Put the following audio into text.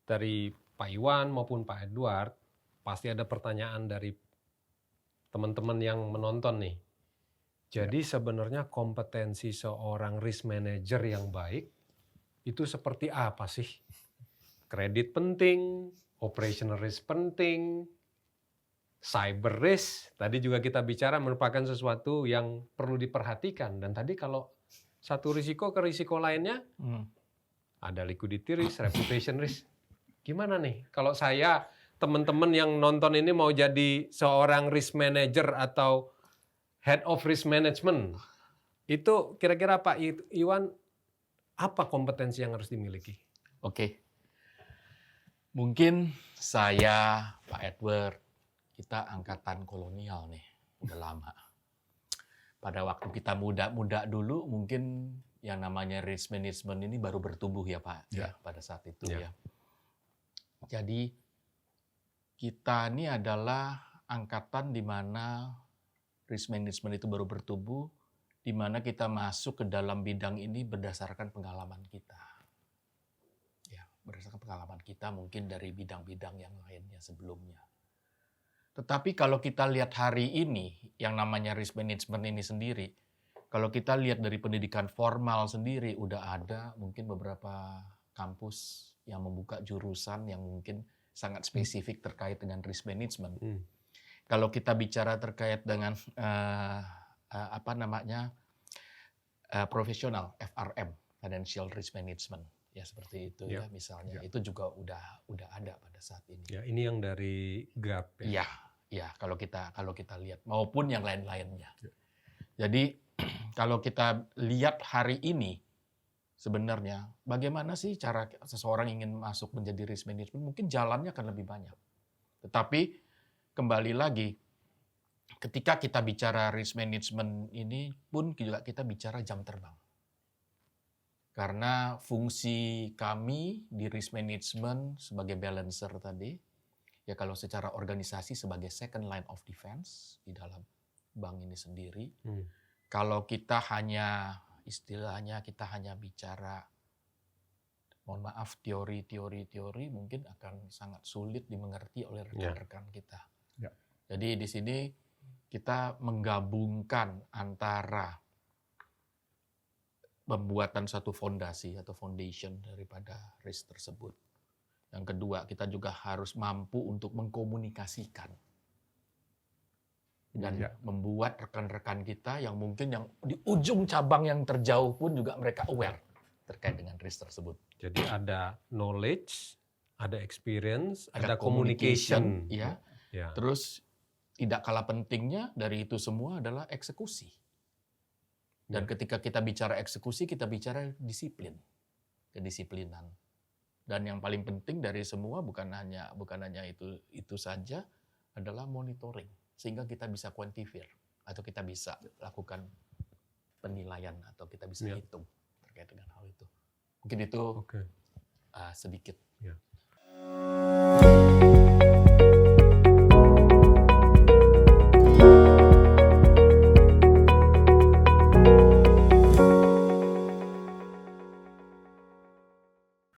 dari Pak Iwan maupun Pak Edward, pasti ada pertanyaan dari teman-teman yang menonton nih. Jadi sebenarnya kompetensi seorang risk manager yang baik itu seperti apa sih? Kredit penting, operational risk penting, cyber risk, tadi juga kita bicara merupakan sesuatu yang perlu diperhatikan. Dan tadi kalau satu risiko ke risiko lainnya, ada liquidity risk, reputation risk. Gimana nih kalau saya, teman-teman yang nonton ini mau jadi seorang risk manager atau head of risk management, itu kira-kira Pak Iwan, apa kompetensi yang harus dimiliki? Oke. Mungkin saya, Pak Edward, kita angkatan kolonial nih, udah lama. Pada waktu kita muda-muda dulu, mungkin yang namanya risk management ini baru bertumbuh ya Pak, ya pada saat itu ya. Jadi kita ini adalah angkatan di mana risk management itu baru bertumbuh, di mana kita masuk ke dalam bidang ini berdasarkan pengalaman kita. Ya, berdasarkan pengalaman kita mungkin dari bidang-bidang yang lainnya sebelumnya. Tetapi kalau kita lihat hari ini, yang namanya risk management ini sendiri, kalau kita lihat dari pendidikan formal sendiri, udah ada mungkin beberapa kampus yang membuka jurusan yang mungkin sangat spesifik terkait dengan risk management. Kalau kita bicara terkait dengan profesional FRM, Financial Risk Management, ya seperti itu ya misalnya, itu juga udah ada pada saat ini. Ya, ini yang dari GAP ya. Ya kalau kita lihat maupun yang lain-lainnya. Jadi kalau kita lihat hari ini sebenarnya bagaimana sih cara seseorang ingin masuk menjadi risk management, mungkin jalannya akan lebih banyak. Tetapi kembali lagi, ketika kita bicara risk management ini pun juga kita bicara jam terbang. Karena fungsi kami di risk management sebagai balancer tadi, ya kalau secara organisasi sebagai second line of defense di dalam bank ini sendiri, kalau kita hanya istilahnya kita hanya bicara, mohon maaf, teori mungkin akan sangat sulit dimengerti oleh rekan-rekan kita. Jadi di sini kita menggabungkan antara pembuatan satu fondasi atau foundation daripada risk tersebut. Yang kedua, kita juga harus mampu untuk mengkomunikasikan dan membuat rekan-rekan kita yang mungkin yang di ujung cabang yang terjauh pun juga mereka aware terkait dengan risk tersebut. Jadi ada knowledge, ada experience, ada communication. Ya. Terus tidak kalah pentingnya dari itu semua adalah eksekusi. Dan ketika kita bicara eksekusi, kita bicara disiplin, kedisiplinan. Dan yang paling penting dari semua bukan hanya itu saja, adalah monitoring, sehingga kita bisa quantify atau kita bisa lakukan penilaian atau kita bisa hitung terkait dengan hal itu. Mungkin itu sedikit.